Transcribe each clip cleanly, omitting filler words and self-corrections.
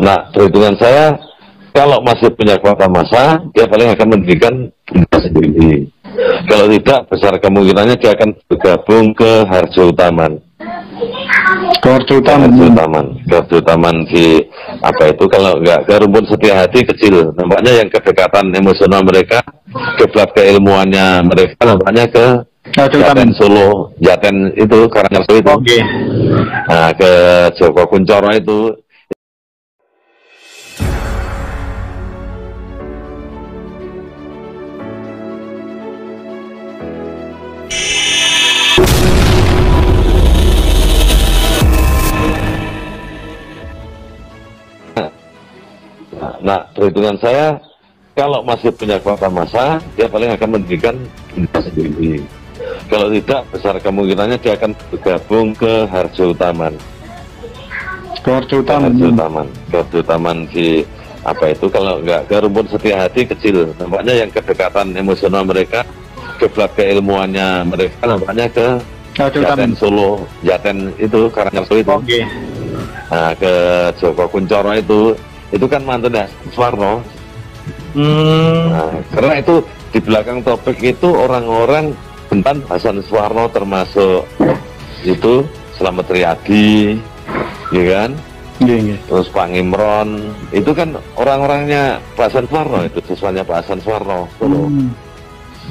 Nah, perhitungan saya, kalau masih punya kuota massa, dia paling akan mendirikan benda sendiri. Kalau tidak, besar kemungkinannya dia akan bergabung ke Harjo Utaman. Harjo Utaman. Harjo Utaman di apa itu? Kalau nggak ke Rumpun Setiahati kecil. Nampaknya yang kedekatan emosional mereka, kiblat keilmuannya mereka, nampaknya ke Jaten Solo, Jaten itu Karangasem itu. Oke. Nah, ke Joko Kuncoro itu. Nah, perhitungan saya, kalau masih punya kuota massa, dia paling akan mendirikan benda sendiri. Kalau tidak, besar kemungkinannya dia akan bergabung ke Harjo Utaman. Harjo Utaman di apa itu? Kalau nggak ke Rumpun Setiahati kecil. Nampaknya yang kedekatan emosional mereka, kiblat keilmuannya mereka, nampaknya ke Jaten Solo, Jaten itu Karangasem itu. Oke. Nah, ke Joko Kuncoro itu kan mantannya Suwarno. Nah, karena itu di belakang topik itu orang-orang bentan Hasan Suwarno, termasuk itu Slamet Riyadi, ya kan? Iya. Terus Pak Imron, itu kan orang-orangnya Pak Hasan Suwarno, itu siswanya Pak Hasan Suwarno,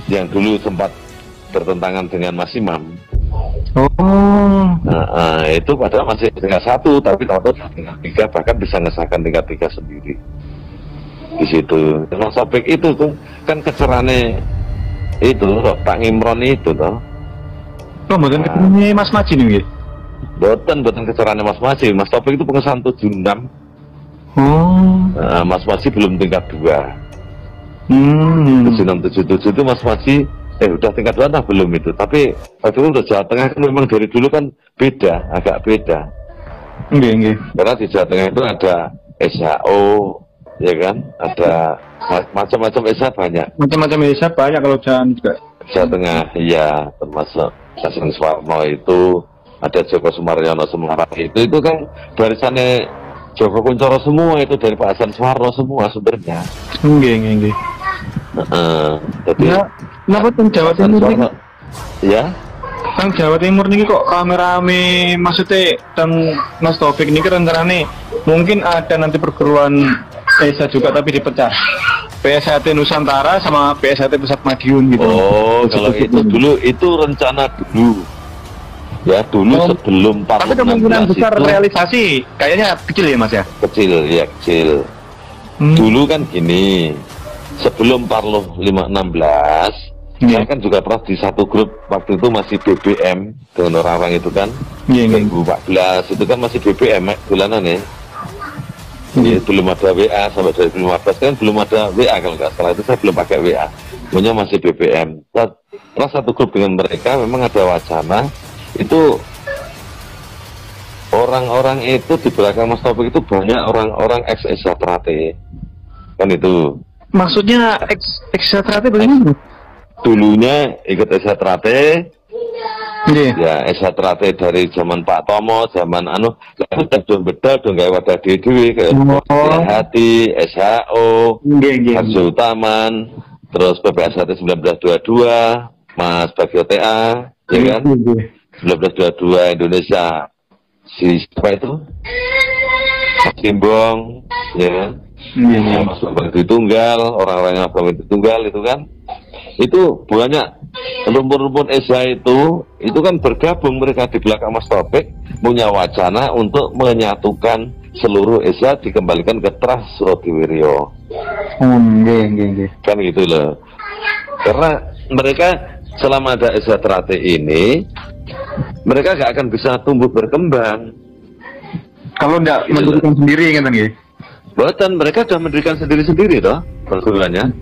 yang dulu sempat bertentangan dengan Mas Imam. Nah, itu padahal masih tingkat 1, tapi tahu-tahu tingkat 3, bahkan bisa ngesahkan tingkat 3 sendiri di situ. Terus topik itu tuh kan kecerane itu Pak Imron itu toh. Mboten ketemu Mas Maji nih. Boten kecerane Mas Maji. Mas Topik itu pengesahan 76. Nah, Mas Maji belum tingkat 2. 7677 itu Mas Maji udah tingkat 2 nah belum itu. Tapi waktu itu udah Jawa Tengah kan memang dari dulu kan beda, agak beda. Nggih. Karena di Jawa Tengah itu ada SHO, ya kan? Ada macam-macam SH banyak. Macam-macam SH banyak kalau juga. Jawa Tengah, iya, termasuk Hasan Suwarno itu, ada Joko Sumaryono Semarang itu kan barisannya Joko Kuncoro semua, itu dari Pak Hasan Suwarno semua sumbernya. Nggih. Jadi kenapa teng Jawa Timur ini? Ya? Teng Jawa Timur ini kok rame-rame, maksudnya teng Mas Taufik ini rencananya mungkin ada nanti perguruan PSA juga tapi dipecah. PSAT Nusantara sama PSAT Pusat Madiun gitu. Oh, kalau itu dulu itu rencana dulu. Ya, dulu sebelum Parlo. Tapi kemungkinan besar itu, realisasi kayaknya kecil ya, Mas ya? Kecil. Dulu kan gini, sebelum Parlo 516, saya kan juga pernah di satu grup waktu itu masih BBM dengan orang-orang itu kan. 2014 itu kan masih BBM bulanan ya. Belum ada WA sampai 2015 kan belum ada WA kalau nggak salah, itu saya belum pakai WA. Punya masih BBM. Setelah satu grup dengan mereka memang ada wacana itu orang-orang itu di belakang Mas Taufik itu banyak orang-orang ex-Esatrate kan itu. Maksudnya ex-Esatrate bagaimana? Dulunya ikut Esatrate. Ya, Esatrate dari zaman Pak Tomo, zaman dong bedal dong kayak wadah dewi kayak Hati, SHO, Harjo Utaman, terus PPSHT 1922, Mas Bagio TA, ya kan? 1922 Indonesia, si siapa itu? Mas Timbong, ya kan? Mas Bambang Tunggal, orang-orang yang Bambang Tunggal itu kan? Itu banyak rumpun-rumpun ESA itu kan bergabung mereka di belakang Mas Taufik, punya wacana untuk menyatukan seluruh ESA dikembalikan ke Trust Surodiwiryo. Kan gitu loh. Karena mereka selama ada ESA Trate ini, mereka gak akan bisa tumbuh berkembang kalau tidak mendirikan sendiri kan nggih. Buatan mereka sudah mendirikan sendiri-sendiri toh perguruannya.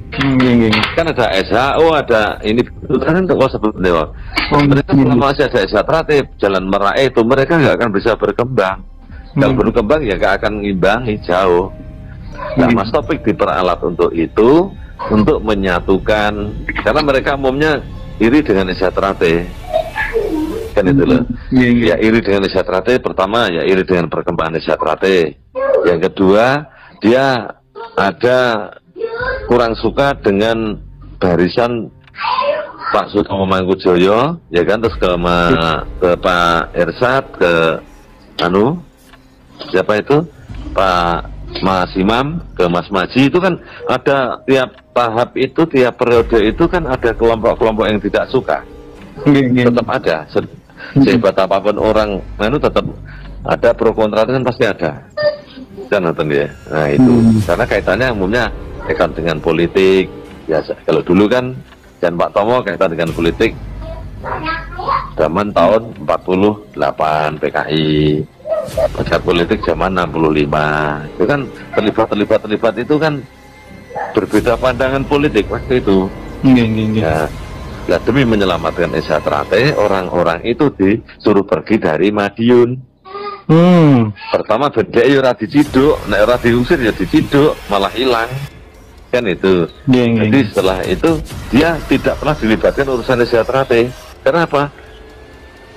Kan ada SHO, ada ini kan kok sebetulnya. Mereka selama masih ada Esatrate, Jalan Merak itu mereka nggak akan bisa berkembang. Kalau berkembang ya nggak akan ngimbangi jauh. Nah, Mas Taufik diperalat untuk itu, untuk menyatukan, karena mereka umumnya iri dengan Esatrate. Kan itu loh. Ya iri dengan Esatrate, pertama ya iri dengan perkembangan Esatrate. Yang kedua, dia ada kurang suka dengan barisan Pak Sutomo Mangkujoyo, ya kan, terus ke Pak Ersat, ke siapa itu, Pak Mas Imam, ke Mas Maji. Itu kan ada tiap tahap itu, tiap periode itu kan ada kelompok-kelompok yang tidak suka. Tetap ada. Sehebat apapun orang tetap ada pro kontra, kan pasti ada. Kan nonton ya. Nah itu karena kaitannya umumnya kaitan dengan politik. Ya kalau dulu kan dan Pak Tomo kaitan dengan politik zaman tahun 48 PKI. Pada politik zaman 65 itu kan terlibat itu kan berbeda pandangan politik waktu itu. Ya, nah, demi menyelamatkan Esa Trate, orang-orang itu disuruh pergi dari Madiun. Pertama beda ora diciduk, nek ora diusir ya diciduk, malah hilang. Kan itu. Jadi setelah itu dia tidak pernah dilibatkan urusan Esa Trate. Kenapa?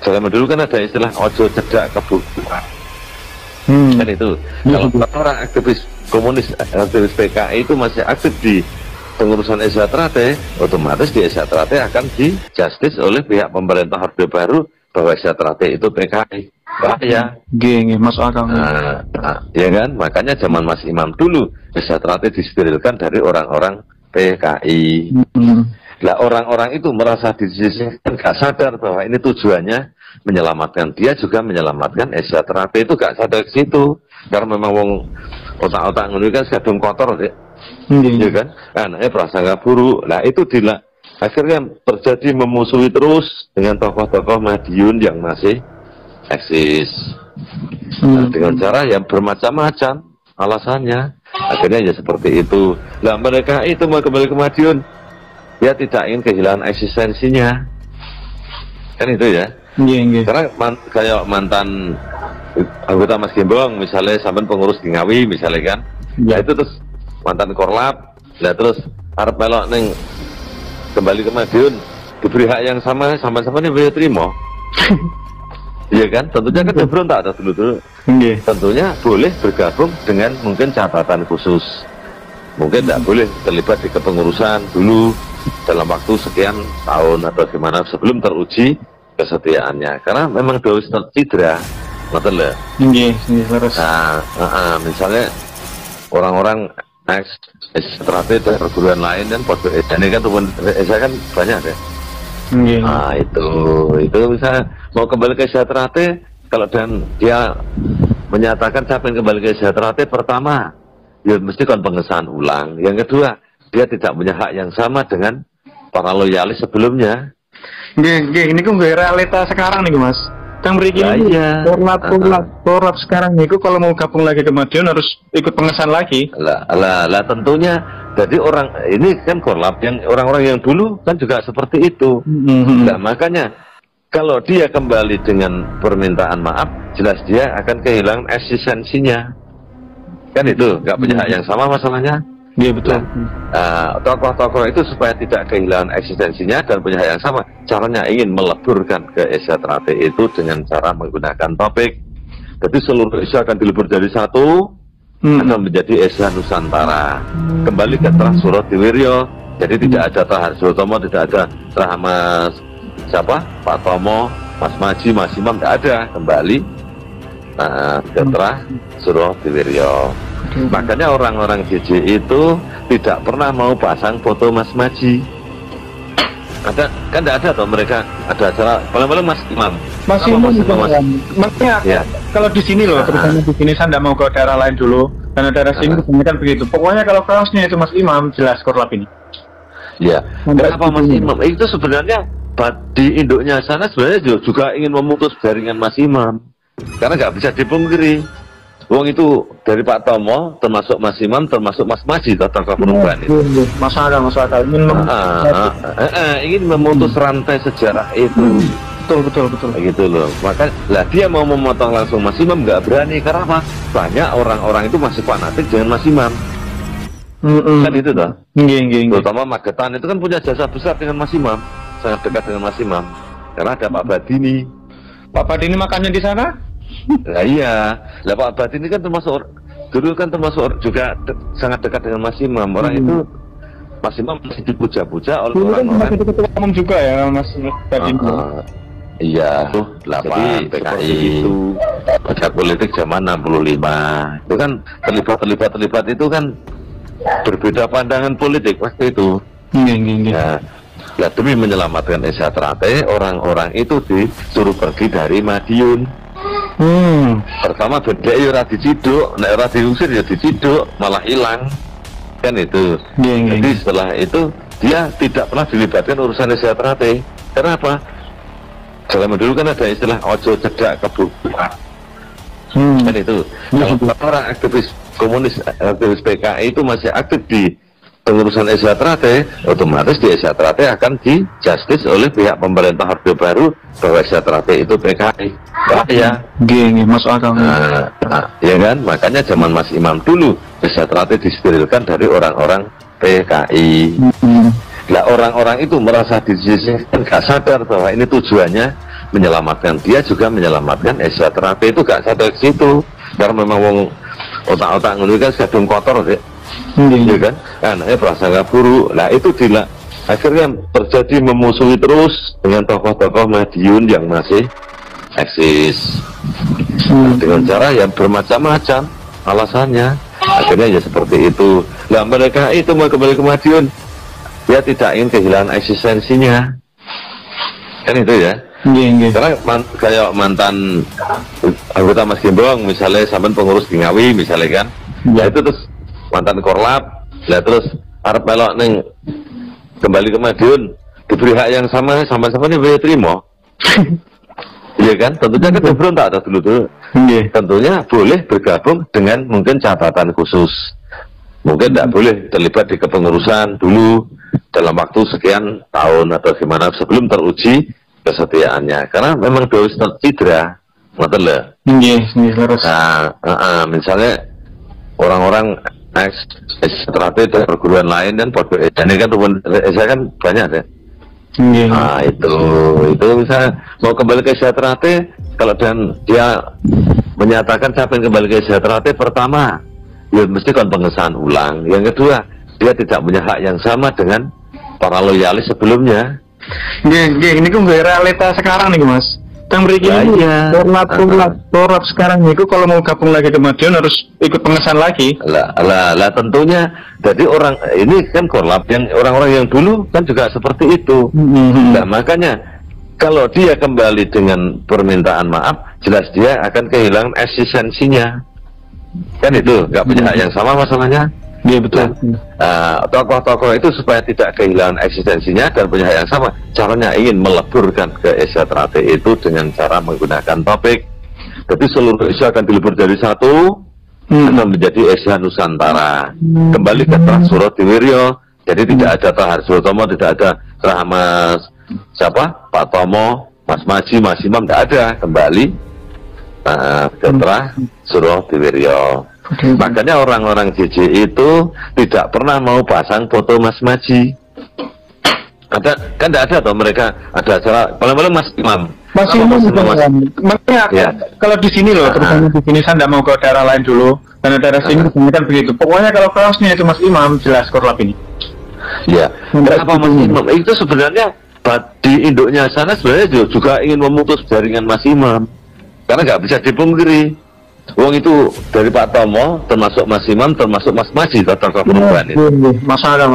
Zaman dulu kan ada istilah ojo cedak kebutuhan. Kan itu. Kalau orang aktivis komunis, aktivis PKI itu masih aktif di pengurusan Esa Trate, otomatis di Esa Trate akan di justice oleh pihak pemerintah Orde Baru bahwa Esa Trate itu PKI. Bahaya. Masuk akal. Ya kan? Makanya zaman Mas Imam dulu Esa Trate disterilkan dari orang-orang PKI. Lah orang-orang itu merasa disisihkan, gak sadar bahwa ini tujuannya menyelamatkan dia, juga menyelamatkan Esa Trate. Itu gak sadar ke situ karena memang wong otak-otak ngono kan kadung kotor deh. Ya kan? Anaknya prasangka buruk. Nah itu akhirnya terjadi memusuhi terus dengan tokoh-tokoh Madiun yang masih eksis. Nah, dengan cara yang bermacam-macam alasannya. Akhirnya ya seperti itu. Lah mereka itu mau kembali ke Madiun, dia tidak ingin kehilangan eksistensinya. Kan itu ya. Karena kayak mantan anggota Mas Gembong misalnya, sampai pengurus di Ngawi misalnya kan. Ya itu terus mantan Korlap. Lah terus arep melok ning kembali ke Madiun, diberi hak yang sama ini boleh terima. Iya kan? Tentunya kan dia berontak dulu. Tentunya boleh bergabung dengan mungkin catatan khusus. Mungkin tidak boleh terlibat di kepengurusan dulu dalam waktu sekian tahun atau gimana sebelum teruji kesetiaannya. Karena memang dosis tercidra, betul ya? Nah, misalnya orang-orang Trate dan perguruan lain dan ini kan teman saya kan banyak ya. Nah itu bisa mau kembali ke Esa Trate, kalau dan dia menyatakan saya ingin kembali ke Esa Trate, pertama ya mesti kan pengesahan ulang. Yang kedua, dia tidak punya hak yang sama dengan para loyalis sebelumnya. Ini kan realita sekarang nih Mas. Yang berikut ini korlap sekarang nih, kalau mau gabung lagi ke Madiun harus ikut pengesahan lagi. Lah tentunya. Jadi orang ini kan korlap yang orang-orang yang dulu kan juga seperti itu. Nah makanya kalau dia kembali dengan permintaan maaf, jelas dia akan kehilangan eksistensinya. Kan itu nggak punya hak yang sama masalahnya. Iya betul. Tokoh-tokoh itu supaya tidak kehilangan eksistensinya dan punya hak yang sama, caranya ingin meleburkan ke Esa Trate itu dengan cara menggunakan topik. Jadi seluruh Esa akan dilebur jadi satu, akan menjadi Esa Nusantara. Kembali ke Trah Surodiwiryo. Jadi tidak ada Trah Harjotomo, tidak ada Trah Mas siapa, Pak Tomo, Mas Maji, Mas Imam, tidak ada. Kembali ke Trah Surodiwiryo. Makanya orang-orang JJ itu tidak pernah mau pasang foto Mas Maji. Ada kan tidak ada atau mereka ada acara paling-paling Mas Imam. Maksudnya ya. Kalau di sini loh, terutama di sini saya tidak mau ke daerah lain dulu. Karena daerah sini kebanyakan begitu. Pokoknya kalau kaosnya itu Mas Imam, jelas korlap ini. Ya. Kenapa Mas Imam? Itu sebenarnya di induknya sana sebenarnya juga ingin memutus jaringan Mas Imam. Karena nggak bisa dipungkiri. Wong itu dari Pak Tomo, termasuk Mas Imam, termasuk Mas Maji, tokoh perubahan itu. Masuk akal. Ingin memutus rantai sejarah itu. Betul. Gitu loh. Maka lah dia mau memotong langsung Mas Imam nggak berani. Karena apa? Banyak orang-orang itu masih fanatik dengan Mas Imam. Kan itu toh. Terutama Magetan itu kan punya jasa besar dengan Mas Imam, sangat dekat dengan Mas Imam. Karena ada Pak Badini. Pak Badini makannya di sana? Nah iya, lah Pak Badini kan termasuk dulu kan termasuk juga sangat dekat dengan Mas Imam. Orang itu Mas Imam masih dipuja-puja oleh orang-orang. Itu ketua umum juga ya Mas tadi. Iya, 8 PKI itu pada politik zaman 65 itu kan terlibat itu kan berbeda pandangan politik waktu itu. Ya, demi menyelamatkan Esa Trate, orang-orang itu disuruh pergi dari Madiun. Pertama beda ya diciduk, nek ora diusir ya diciduk, malah hilang kan itu. Jadi setelah itu dia tidak pernah dilibatkan urusan Esa Trate. Kenapa? Selama dulu kan ada istilah ojo cedak kebutuhan. Kan itu. Kalau orang aktivis komunis, aktivis PKI itu masih aktif di pengurusan Esa Trate, otomatis di Esa Trate akan di justice oleh pihak pemerintah Orde Baru bahwa Esa Trate itu PKI. Bahaya. Masuk akal. Ya kan? Makanya zaman Mas Imam dulu Esa Trate disterilkan dari orang-orang PKI. Lah orang-orang itu merasa disisihkan, gak sadar bahwa ini tujuannya menyelamatkan dia, juga menyelamatkan Esa Trate. Itu gak sadar ke situ karena memang wong otak-otak ngono kan kadung kotor sih. Ya kan? Anaknya prasangka buruk. Nah itu akhirnya terjadi memusuhi terus dengan tokoh-tokoh Madiun yang masih eksis. Dengan cara yang bermacam-macam alasannya. Akhirnya ya seperti itu. Nah mereka itu mau kembali ke Madiun, dia tidak ingin kehilangan eksistensinya, kan itu ya. Karena kayak mantan anggota Mas Gembong misalnya, sampai pengurus di Ngawi misalnya kan, ya itu terus mantan Korlap, ya terus arep melok neng kembali ke Madiun diberi hak yang sama-sama ini boleh terima. Iya kan, tentunya kan berontak atau dulu. Tentunya boleh bergabung dengan mungkin catatan khusus. Mungkin tidak boleh terlibat di kepengurusan dulu dalam waktu sekian tahun atau gimana sebelum teruji kesetiaannya, karena memang dois tercidra, betul lah. Nah, misalnya orang-orang Trate dan perguruan lain dan ini kan saya kan banyak ya. Nah itu misalnya mau kembali ke Trate, kalau dan dia menyatakan siapa yang kembali ke Trate, pertama ya mesti kan pengesahan ulang. Yang kedua, dia tidak punya hak yang sama dengan para loyalis sebelumnya. Ini kan realita sekarang nih Mas. Yang berikut ini Korlap sekarang nih, kalau mau gabung lagi ke Madiun harus ikut pengesahan lagi. Lah tentunya. Jadi orang ini kan Korlap yang orang-orang yang dulu kan juga seperti itu. Nah makanya kalau dia kembali dengan permintaan maaf, jelas dia akan kehilangan eksistensinya. Kan itu nggak punya hak yang sama masalahnya. Iya betul. Tokoh-tokoh itu supaya tidak kehilangan eksistensinya dan punya hak yang sama, caranya ingin meleburkan ke Esa Trate itu dengan cara menggunakan topik. Jadi seluruh Esa akan dilebur jadi satu, akan menjadi Esa Nusantara. Kembali ke Trah Surodiwiryo. Jadi tidak ada Trah Harsotomo, tidak ada Trah Mas siapa? Pak Tomo, Mas Maji, Mas Imam, tidak ada. Kembali ke Trah Surodiwiryo. Makanya orang-orang JJ itu tidak pernah mau pasang foto Mas Maji. Ada kan tidak ada atau mereka ada acara paling-paling Mas Imam. Mas Imam makanya ya. Kalau di sini loh, terutama di sini saya tidak mau ke daerah lain dulu, karena daerah sini kan begitu. Pokoknya kalau kaosnya itu Mas Imam jelas Korlap ini. Ya. Kenapa Mas Imam? Itu sebenarnya di induknya sana sebenarnya juga ingin memutus jaringan Mas Imam, karena nggak bisa dipungkiri. Wong itu dari Pak Tomo, termasuk Mas Imam, termasuk Mas Maji, tokoh perubahan itu. Masalah.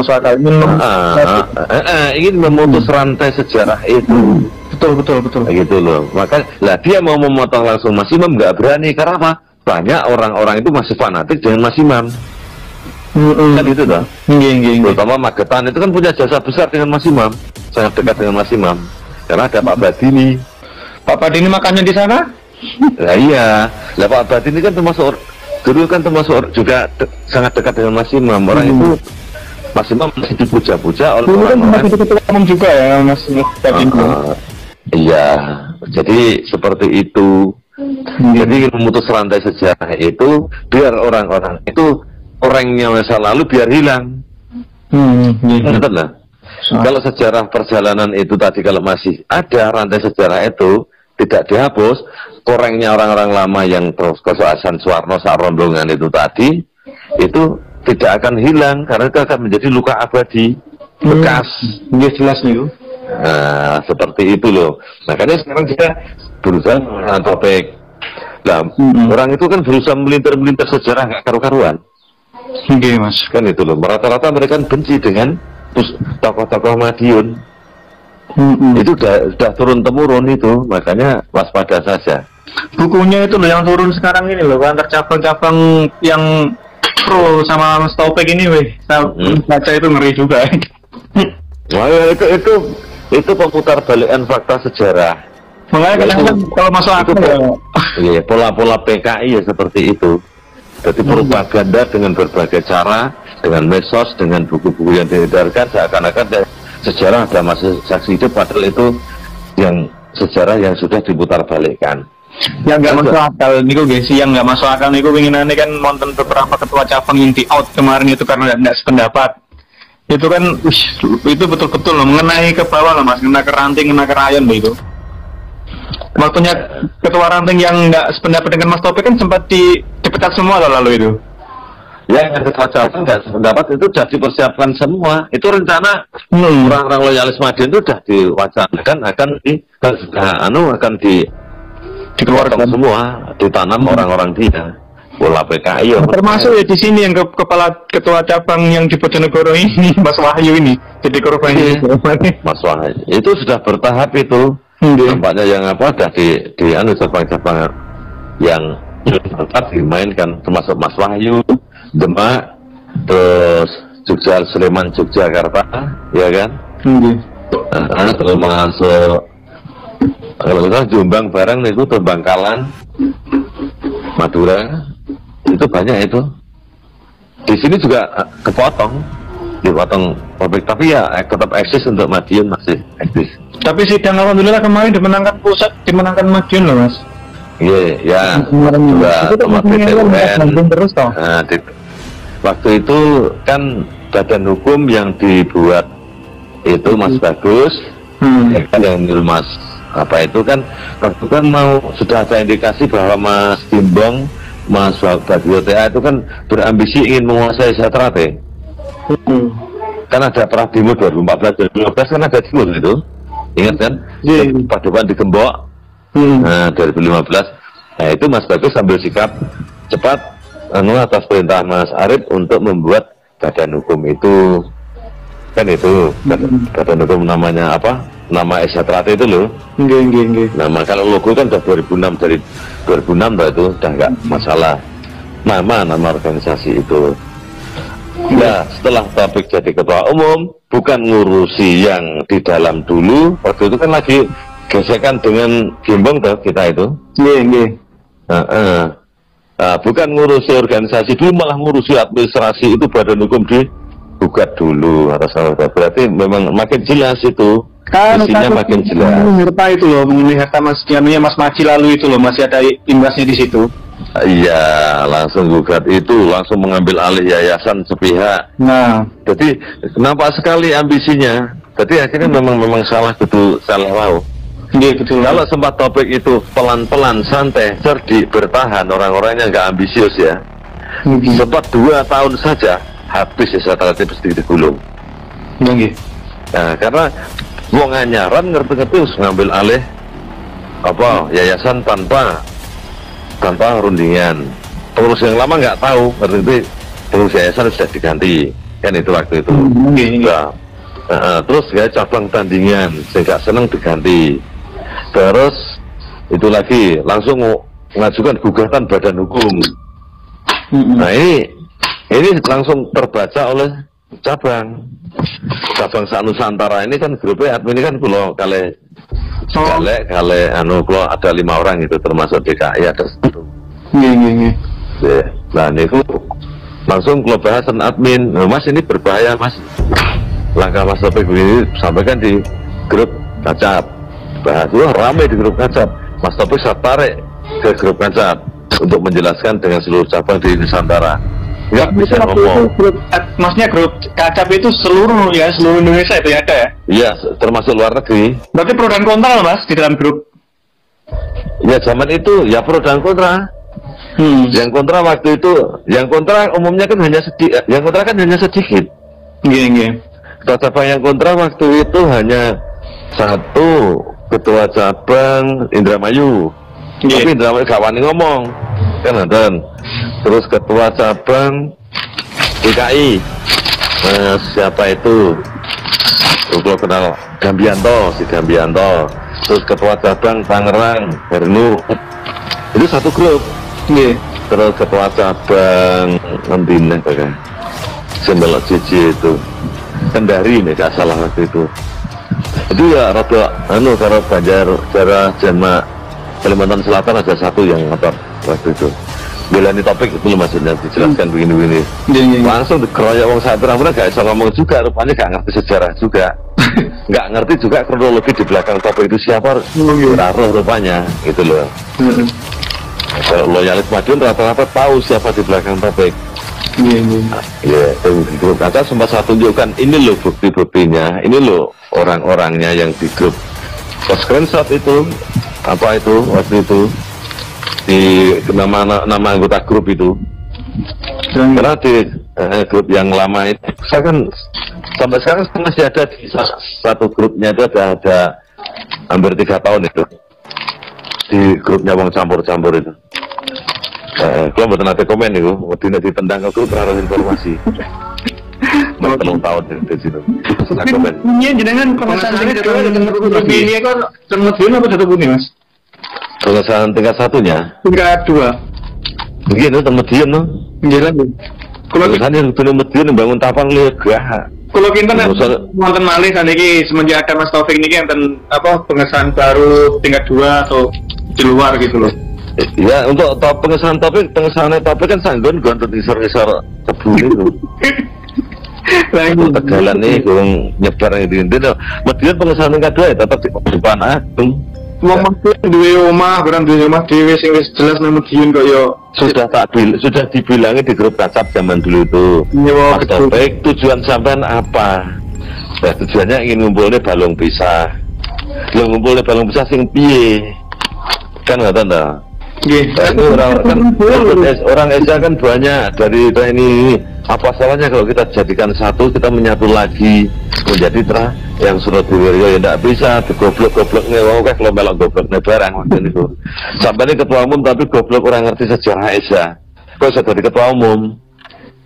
Ingin memutus rantai sejarah itu. Betul. Gitu loh. Maka, dia mau memotong langsung Mas Imam nggak berani, karena apa? Banyak orang-orang itu masih fanatik dengan Mas Imam. Kan itu toh. Terutama Magetan itu kan punya jasa besar dengan Mas Imam, sangat dekat dengan Mas Imam. Karena ada Pak Badini. Pak Badini makannya di sana? Nah iya, lah Pak Badini kan termasuk dulu kan termasuk juga sangat dekat dengan Mas Imam. Orang itu Mas Imam masih dipuja-puja oleh orang-orang. Ketua umum juga ya Mas Badini. Iya, jadi seperti itu. Jadi memutus rantai sejarah itu biar orang-orang itu orangnya masa lalu biar hilang. Betul lah. Kalau sejarah perjalanan itu tadi kalau masih ada rantai sejarah itu, tidak dihapus, korengnya orang-orang lama yang terus Hasan Suwarno sak rombongan itu tadi, itu tidak akan hilang karena itu akan menjadi luka abadi bekas. Jelas nih. Nah, seperti itu loh. Makanya sekarang kita berusaha mengangkat topik. Nah, orang itu kan berusaha melintir-melintir sejarah nggak karu-karuan. Oke, Mas. Kan itu loh. Rata-rata mereka benci dengan tokoh-tokoh Madiun. Itu udah turun-temurun itu, makanya waspada saja. Bukunya itu loh yang turun sekarang ini loh, antar cabang-cabang yang pro sama Mas Taufik ini, weh. Baca itu ngeri juga. Wah, itu pemutar balikan fakta sejarah. Makanya kadang-kadang kalau masuk akal ya, pola-pola PKI ya seperti itu. Jadi propaganda dengan berbagai cara, dengan medsos, dengan buku-buku yang diedarkan seakan-akan sejarah ada masa saksi hidup, padahal itu yang sejarah yang sudah diputar balikkan. Yang nggak masuk akal niku guys, yang nggak masuk akal niku pengenane kan nonton beberapa ketua cabang yang di out kemarin itu karena nggak sependapat. Itu kan itu betul-betul loh mengenai ke bawah loh Mas, kena ke ranting, kena ke rayon begitu. Waktunya ketua ranting yang nggak sependapat dengan Mas Taufik kan sempat dipecat semua loh lalu itu. Ya, yang ketua cabang nggak sependapat itu sudah dipersiapkan semua. Itu rencana orang-orang loyalis Madiun itu sudah diwacanakan akan dikeluarkan semua, ditanam orang-orang dia. Pola PKI. Termasuk ya di sini yang kepala ketua cabang yang di Bojonegoro ini, Mas Wahyu ini, jadi korban. Mas Wahyu itu sudah bertahap itu. Nampaknya yang sudah di cabang-cabang yang dimainkan, termasuk Mas Wahyu, Demak, terus Sleman, Yogyakarta, ya kan? Terus masuk kalau kita Jombang bareng itu Bangkalan, Madura, itu banyak itu. Di sini juga dipotong pabrik, tapi ya tetap eksis untuk Madiun masih eksis. Tapi sidang alhamdulillah kemarin dimenangkan pusat, dimenangkan Madiun loh Mas. Iya, ya. Juga sama PTUN. Terus toh. Nah, waktu itu kan badan hukum yang dibuat itu Mas Bagus, ya kan yang Mas apa itu kan waktu kan sudah ada indikasi bahwa Mas Timbong, Mas Bagio TA itu kan berambisi ingin menguasai Satrate. Kan ada Pradimo 2014 2015 kan ada demo itu, ingat kan? Paduan di Gembok. Nah 2015, nah itu Mas Bagus ambil sikap cepat atas perintah Mas Arif untuk membuat badan hukum itu, kan itu badan hukum namanya apa? Nama Satrate itu loh. Nah, kalau logo kan udah 2006, dari 2006 itu udah nggak masalah. Nama organisasi itu. Ya, setelah Taufik jadi ketua umum, bukan ngurusi yang di dalam dulu. Waktu itu kan lagi gesekan dengan Gimbong tuh kita itu. Bukan ngurusi organisasi dulu, malah ngurusi administrasi itu badan hukum digugat dulu atas nama. Berarti memang makin jelas itu. Kan isinya makin jelas. Harta itu loh, mengenai harta Mas Maji lalu itu loh, masih ada imbasnya di situ. Iya, langsung gugat itu, langsung mengambil alih yayasan sepihak. Nah, jadi nampak sekali ambisinya. Jadi akhirnya memang salah wow. Iya betul. Kalau sempat Topik itu pelan-pelan, santai, cerdik, bertahan, orang-orangnya nggak ambisius ya. Sempat 2 tahun saja habis ya Satrate pasti digulung. Nah, karena wong anyaran ngerti-ngerti harus ngambil alih apa yayasan tanpa rundingan. Pengurus yang lama nggak tahu, berarti pengurus yayasan sudah diganti, kan itu waktu itu. Terus ya cabang tandingan, saya nggak seneng diganti. Terus itu lagi langsung mengajukan gugatan badan hukum. Nah ini langsung terbaca oleh cabang Nusantara ini kan grupnya admin ini kan kalau kalau ada 5 orang itu termasuk DKI ada 1. Nah itu langsung kalau bahasan admin, Mas ini berbahaya Mas, langkah Mas Topik ini sampaikan di grup Kacap, bahas ramai di grup Kacap. Mas Topik saya tarik ke grup Kacap untuk menjelaskan dengan seluruh cabang di Nusantara. Nggak bisa ngomong. Maksudnya grup Kacap itu seluruh Indonesia itu ya ada ya? Iya, termasuk luar negeri. Berarti pro dan kontra Mas di dalam grup. Ya zaman itu ya pro dan kontra. Yang kontra waktu itu, yang kontra umumnya kan hanya sedikit, yang kontra kan hanya sedikit. Iya. Ketua cabang yang kontra waktu itu hanya satu ketua cabang Indramayu. Tapi Indramayu gak wani ngomong, kan nonton. Terus ketua cabang DKI, siapa itu? Kalau kenal Gambianto, si Gambianto. Terus ketua cabang Tangerang, Hernu. Itu satu grup. Terus ketua cabang Ngendine kan. Sembelok Cici itu. Kendari nih gak salah waktu itu. Itu ya rada kalau Banjar cara Janma Kalimantan Selatan ada satu yang ngotot waktu itu. Belani topik itu loh maksudnya dijelaskan begini-begini. Langsung dikeroyok wong satu rambutnya gak bisa ngomong juga, rupanya gak ngerti sejarah juga. Gak ngerti juga kronologi di belakang topik itu siapa, taruh rupanya gitu loh. Kalau loyalis Madiun rata-rata tahu siapa di belakang topik. Ya, itu kata sempat saya tunjukkan ini loh bukti-buktinya, ini loh orang-orangnya yang di grup. Screenshot itu apa itu waktu itu di nama anggota grup itu. Karena di grup yang lama itu saya kan sampai sekarang masih ada di satu grupnya itu ada hampir 3 tahun itu di grupnya Wong Campur-Campur itu. Kalau buat nanti komen itu, tidak ditendang ke grup harus informasi. Belum tahun di situ. Ini jenengan pengesahan ini kan Madiun apa satu Bumi Mas? Pengesahan tingkat satunya. Tingkat 2. Begini Madiun tuh. Jalan. Kalau kan yang bener Madiun bangun tapang lega. Kalau kita nonton malih saniki semenjak ada Mas Taufik ini enten apa pengesahan baru tingkat 2 atau di luar gitu loh. Ya untuk pengesahan topik kan sanggon untuk isor-isor tebu itu. Tegalan nih kurang nyebar yang di Indonesia. Madiun pengesahan tingkat 2 ya tetap di depan Agung. Ngomong duwe omah, barang duwe omah dhewe sing wis jelas nang Madiun kok yo sudah dibilangin di grup WhatsApp zaman dulu itu. Mas Taufik, tujuan sampean apa? Nah, tujuannya ingin ngumpulnya balung pisah. Lo ngumpulnya balung pisah sing piye? Kan nggak tahu dah. Ini orang Asia kan banyak dari ini. Apa salahnya kalau kita jadikan satu, kita menyatu lagi menjadi yang Surabaya ya tidak bisa goblok-gobloknya. Wow, kayak kalau melok gobloknya barang waktu itu. Sampai ini ketua umum tapi goblok orang ngerti sejarah Asia. Kok sudah jadi ketua umum?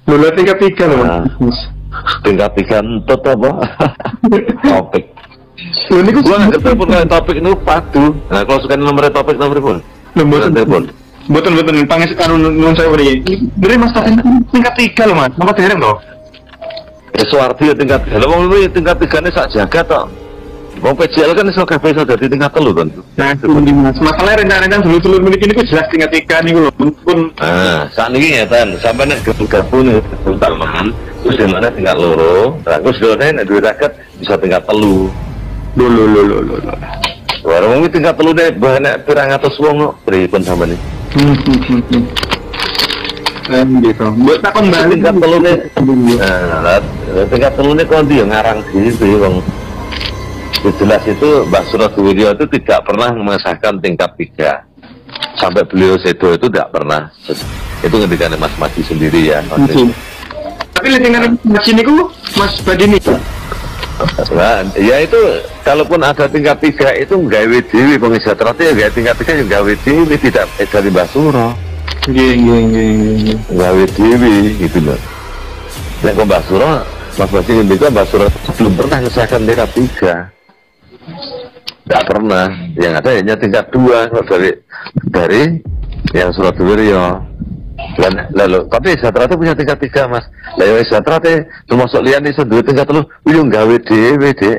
Mulai tingkat 3 loh. Tingkat 3 entut apa? Topik. Ini gua nggak telepon topik itu padu. Nah kalau suka nomor topik pun. Nomor telepon. Betul panggil sekarang nun saya beri. Beri Mas Taufik tingkat 3 loh Mas. Nomor dereng loh. Suwardi ya tingkat. Kalau mau lu tingkat 3 nih sak jagat toh. Wong PJL kan iso kabeh iso dadi tingkat 3 kan. Nah, itu Mas. Masalahnya rencana dulu-dulu meniki niku jelas tingkat 3 niku lho. Pun sakniki ngeten, sampai nek gabung bentar men. Terus dimana tingkat 2. Terus dene nek duwe raket bisa tingkat 3. Lho. Warung iki tingkat 3 deh banyak pirang atus wong kok pripun sampeyan iki. Gitu. Buat takon balik tingkat 3 nih. Tingkat 3 nih kok dia ngarang gitu wong. Jelas itu Mbak Suradwiryo itu tidak pernah mengesahkan tingkat 3 sampai beliau sedo itu tidak pernah. Itu ngendikan Mas Madi sendiri ya. Tapi dengan Mas ini ku Mas Badini. Nah, ya itu kalaupun ada tingkat 3 itu nggawe dhewe pengisah terate ya tingkat 3 yang nggawe dhewe tidak dari Mbak Suro. Nggih. Nggawe dhewe gitu loh. Nek kok Mbak Suro, Mas Madi ngendika Mbak Suro belum pernah mengesahkan tingkat 3. Tidak pernah, yang ada hanya tingkat 2 dari yang Suradwiryo. Lalu, tapi Satrate punya tingkat 3 Mas. Lah ya Satrate termasuk liyan iso duwe tingkat 3, yo gawe dhewe, Dik.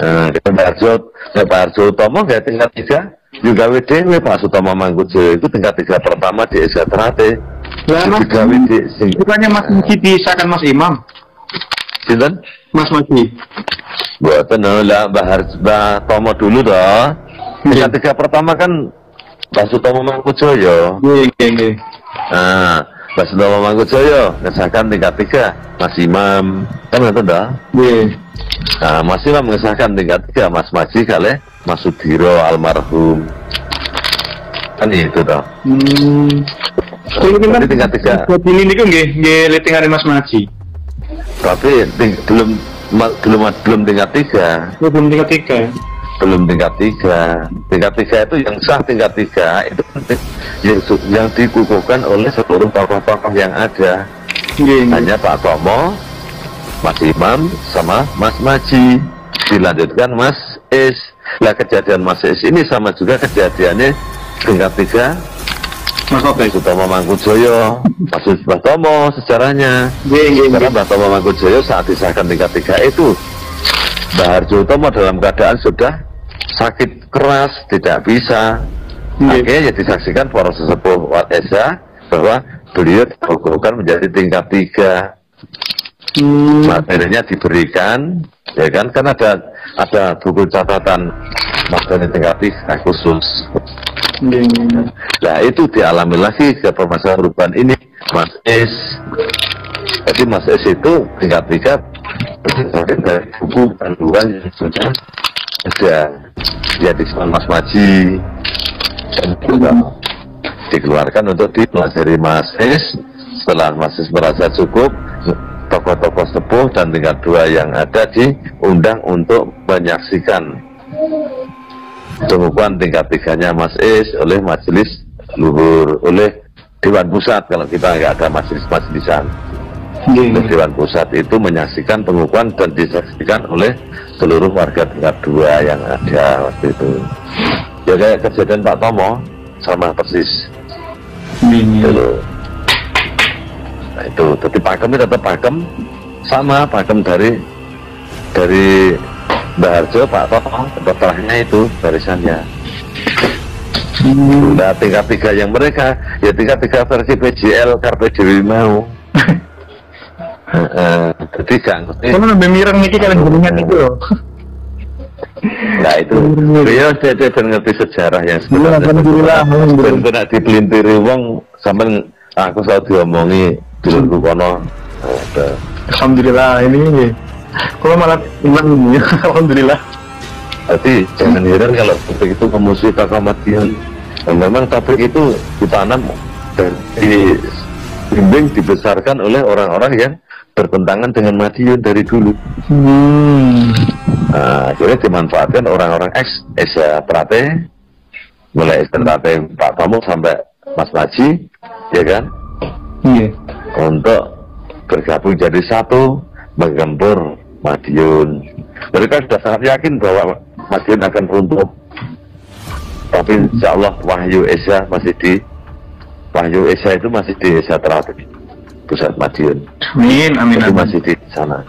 Nah, Pak Harjo Utomo gawe tingkat 3, yo gawe dhewe. Pak Sutomo Mangkujo itu tingkat 3 pertama di Satrate. Lah Mas, bukannya Mas Mudi bisa kan Mas Imam? Sinten? Mas Mudi. Buatan lah Mbah Tomo dulu toh. Tingkat 3 pertama kan Mbah Sutomo Mangkujoyo. Nggih. Nah, Mbah Sutomo Mangkujoyo mengesahkan tingkat 3, Mas Imam. Kan ngoten toh? Nggih. Nah, Mas Imam mengesahkan tingkat 3, Mas Maji kali Mas Sudiro almarhum. kan itu toh. Kalau kita Jadi tingkat 3. buat ini kan nggih letingan Mas Maji. Tapi belum tingkat 3. Belum tingkat 3 ya? Belum tingkat 3. Tingkat 3 itu yang sah tingkat 3 itu yang dikukuhkan oleh seluruh tokoh-tokoh yang ada. Hanya Pak Tomo, Mas Imam, sama Mas Maji. Dilanjutkan Mas Is. Nah, kejadian Mas Is ini sama juga kejadiannya tingkat 3 Mas Sutomo Mangkujoyo, Mas Tomo sejarahnya. Karena Mbah Tomo Mangkujoyo saat disahkan tingkat 3 itu Mbah Harjo Utomo dalam keadaan sudah sakit keras, tidak bisa. Akhirnya disaksikan para sesepuh Wat Esa bahwa beliau dikukuhkan menjadi tingkat 3. Materinya diberikan, ya kan ada buku catatan materi tingkat 3 khusus. Nah itu dialami lagi ke permasalahan perubahan ini Mas Es. Jadi Mas Es itu tingkat 3 berdasarkan dari buku panduan yang sudah ada ya di Mas Maji dan juga dikeluarkan untuk dipelajari Mas Es. Setelah Mas Es merasa cukup, tokoh-tokoh sepuh dan tingkat 2 yang ada diundang untuk menyaksikan pengukuhan tingkat 3-nya Mas Is oleh majelis luhur, oleh Dewan Pusat kalau kita nggak ada majelis-majelisan. Dewan Pusat itu menyaksikan pengukuhan dan disaksikan oleh seluruh warga tingkat 2 yang ada waktu itu. Ya kayak kejadian Pak Tomo sama persis. Nah itu, tapi pakemnya tetap pakem sama pakem dari Mbah Harjo, Pak Tomo, setelahnya itu barisannya. Nah tingkat 3 yang mereka, ya tingkat 3 versi PJL Carpe Dewi mau. Jadi gak ngerti. Kamu lebih mireng nih kalian jenengan itu loh. Nah itu, beliau dia ngerti sejarah yang sebenarnya. Alhamdulillah. Dan kena dipelintiri wong, sampai aku selalu diomongi dulu kono. Alhamdulillah ini. Kalau malah iman ya, alhamdulillah. Jadi jangan heran kalau topik itu memusuhi Madiun. Dan memang topik itu ditanam dan dibimbing dibesarkan oleh orang-orang yang bertentangan dengan Madiun dari dulu. Nah, akhirnya dimanfaatkan orang-orang Esa Trate, mulai Esa Trate Pak Tomo sampai Mas Maji, ya kan? Untuk bergabung jadi satu, menggempur Madiun. Mereka sudah sangat yakin bahwa Madiun akan runtuh. Tapi insya Allah Wahyu Esa itu masih di Esa Trate, pusat Madiun. Amin, amin, itu amin. masih di sana.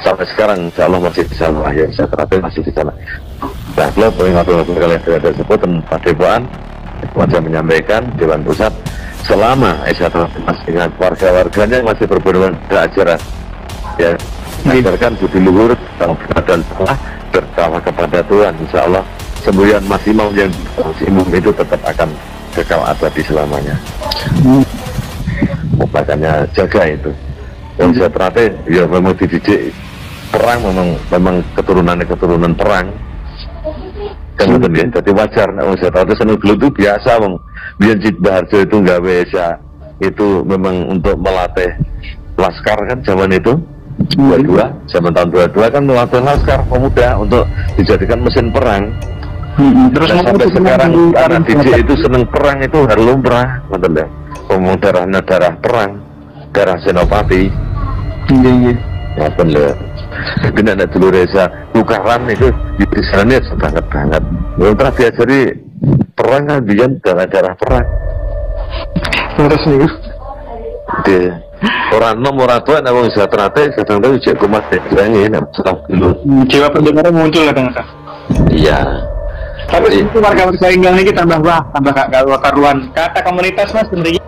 Sampai sekarang insya Allah masih di sana. Wahyu Esa Trate masih di sana. Nah, kalau pengatur kalian tersebut dan Padepokan wajah menyampaikan Dewan Pusat selama Esa Trate masih dengan warga-warganya masih berhubungan dengan ajaran, ya. Mengajarkan budi luhur dan salah bertakwa kepada Tuhan. Insya Allah semboyan Mas Imam yang itu tetap akan kekal abadi selamanya. Makanya jaga itu. Yang saya terate ya memang dididik perang, memang keturunan perang. Kan betul ya. Jadi wajar. Saya terate seneng dulu itu biasa, biar Mbah Harjo itu nggak bisa itu memang untuk melatih laskar kan zaman itu. 22, zaman tahun 22 kan melatih laskar pemuda untuk dijadikan mesin perang. Terus sampai sekarang anak didik itu seneng perang itu harus lumrah, betul ya. Darahnya darah perang, darah senopati. Ya bener. Tapi ada dulu Reza tukaran itu di sana banget. Belum pernah diajari perang kan dia darah perang. Terus nih. Orang nom orang tua nak bisa terate kadang tuh cek kumat ini nak setahun dulu. Jiwa pendengarnya muncul kadang-kadang. Iya. Tapi itu warga-warga Inggang ini tambah gak karuan. Kata komunitas Mas sendiri